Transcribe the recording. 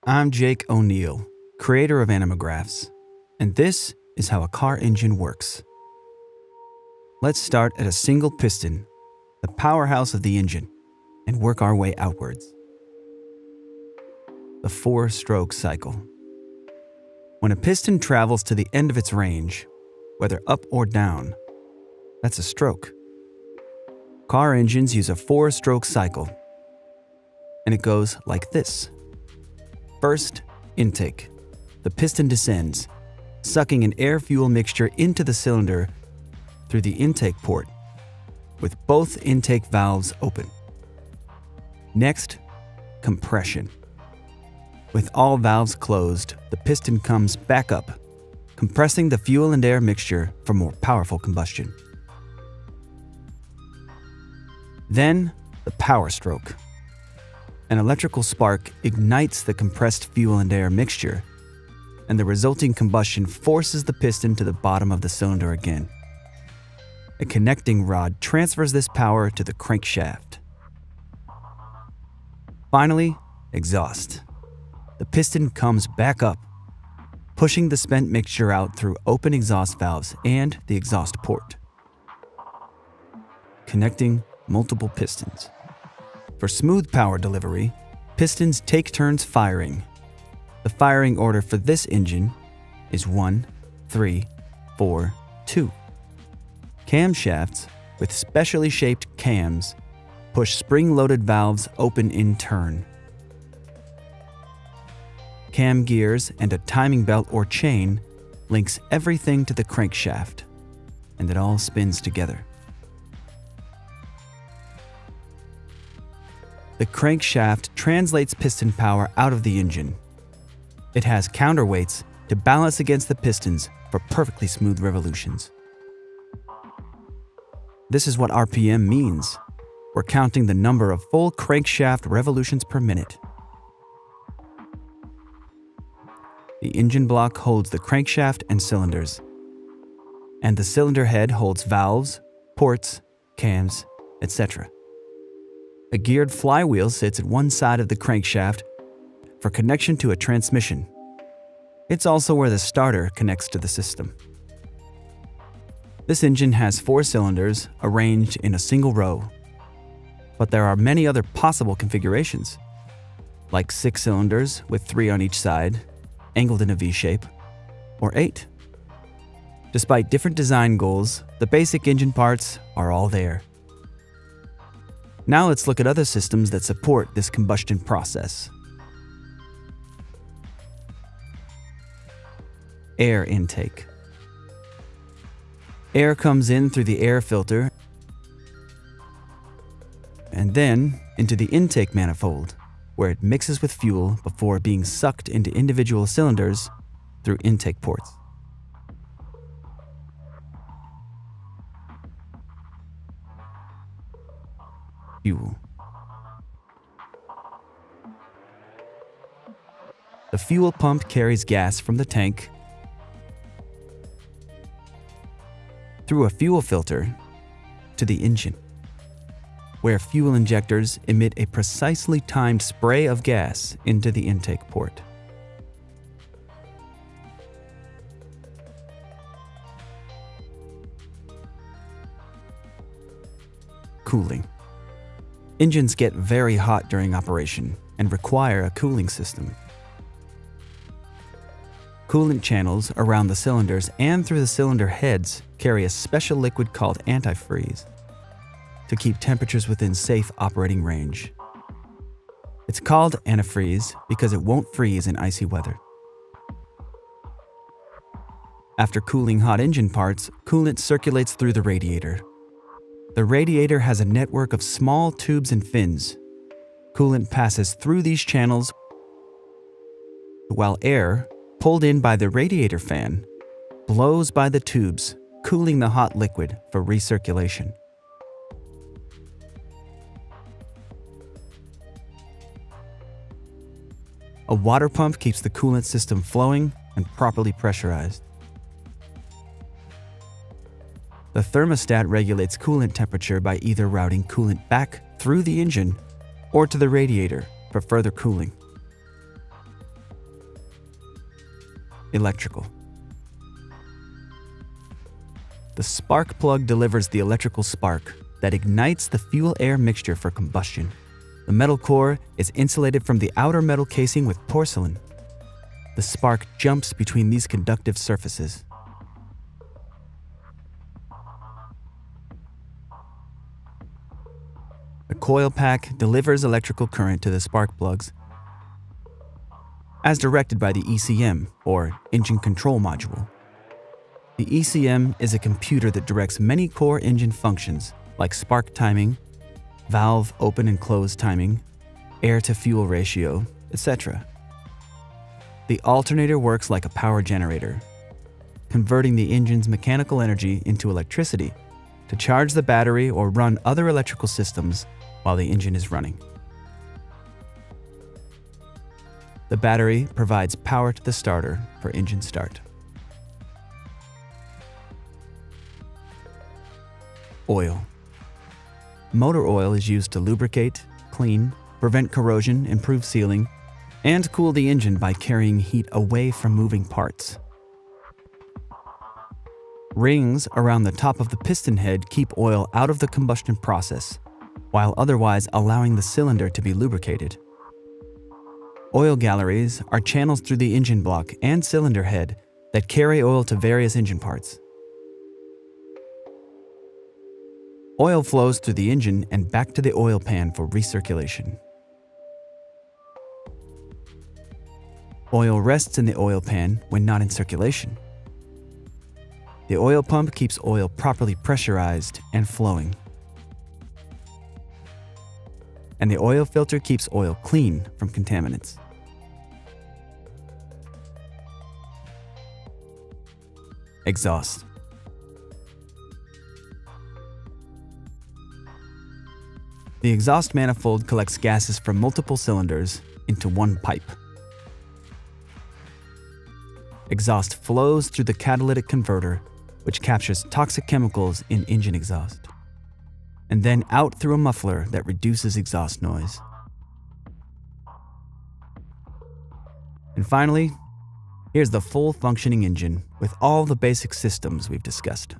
I'm Jake O'Neill, creator of Animagraphs, and this is how a car engine works. Let's start at a single piston, the powerhouse of the engine, and work our way outwards. The four-stroke cycle. When a piston travels to the end of its range, whether up or down, that's a stroke. Car engines use a four-stroke cycle, and it goes like this. First, intake. The piston descends, sucking an air-fuel mixture into the cylinder through the intake port, with both intake valves open. Next, compression. With all valves closed, the piston comes back up, compressing the fuel and air mixture for more powerful combustion. Then, the power stroke. An electrical spark ignites the compressed fuel and air mixture, and the resulting combustion forces the piston to the bottom of the cylinder again. A connecting rod transfers this power to the crankshaft. Finally, exhaust. The piston comes back up, pushing the spent mixture out through open exhaust valves and the exhaust port, connecting multiple pistons. For smooth power delivery, pistons take turns firing. The firing order for this engine is 1, 3, 4, 2. Camshafts with specially shaped cams push spring-loaded valves open in turn. Cam gears and a timing belt or chain links everything to the crankshaft, and it all spins together. The crankshaft translates piston power out of the engine. It has counterweights to balance against the pistons for perfectly smooth revolutions. This is what RPM means. We're counting the number of full crankshaft revolutions per minute. The engine block holds the crankshaft and cylinders, and the cylinder head holds valves, ports, cams, etc. A geared flywheel sits at one side of the crankshaft for connection to a transmission. It's also where the starter connects to the system. This engine has 4 cylinders arranged in a single row, but there are many other possible configurations, like 6 cylinders with 3 on each side, angled in a V shape, or 8. Despite different design goals, the basic engine parts are all there. Now let's look at other systems that support this combustion process. Air intake. Air comes in through the air filter and then into the intake manifold, where it mixes with fuel before being sucked into individual cylinders through intake ports. Fuel. The fuel pump carries gas from the tank through a fuel filter to the engine, where fuel injectors emit a precisely timed spray of gas into the intake port. Cooling. Engines get very hot during operation and require a cooling system. Coolant channels around the cylinders and through the cylinder heads carry a special liquid called antifreeze to keep temperatures within safe operating range. It's called antifreeze because it won't freeze in icy weather. After cooling hot engine parts, coolant circulates through the radiator. The radiator has a network of small tubes and fins. Coolant passes through these channels while air, pulled in by the radiator fan, blows by the tubes, cooling the hot liquid for recirculation. A water pump keeps the coolant system flowing and properly pressurized. The thermostat regulates coolant temperature by either routing coolant back through the engine or to the radiator for further cooling. electrical. The spark plug delivers the electrical spark that ignites the fuel-air mixture for combustion. The metal core is insulated from the outer metal casing with porcelain. The spark jumps between these conductive surfaces. The coil pack delivers electrical current to the spark plugs as directed by the ECM, or Engine Control Module. The ECM is a computer that directs many core engine functions like spark timing, valve open and close timing, air-to-fuel ratio, etc. The alternator works like a power generator, converting the engine's mechanical energy into electricity to charge the battery or run other electrical systems while the engine is running. The battery provides power to the starter for engine start. Oil. Motor oil is used to lubricate, clean, prevent corrosion, improve sealing, and cool the engine by carrying heat away from moving parts. Rings around the top of the piston head keep oil out of the combustion process, while otherwise allowing the cylinder to be lubricated. Oil galleries are channels through the engine block and cylinder head that carry oil to various engine parts. Oil flows through the engine and back to the oil pan for recirculation. Oil rests in the oil pan when not in circulation. The oil pump keeps oil properly pressurized and flowing. And the oil filter keeps oil clean from contaminants. Exhaust. The exhaust manifold collects gases from multiple cylinders into one pipe. Exhaust flows through the catalytic converter, which captures toxic chemicals in engine exhaust, and then out through a muffler that reduces exhaust noise. And finally, here's the full functioning engine with all the basic systems we've discussed.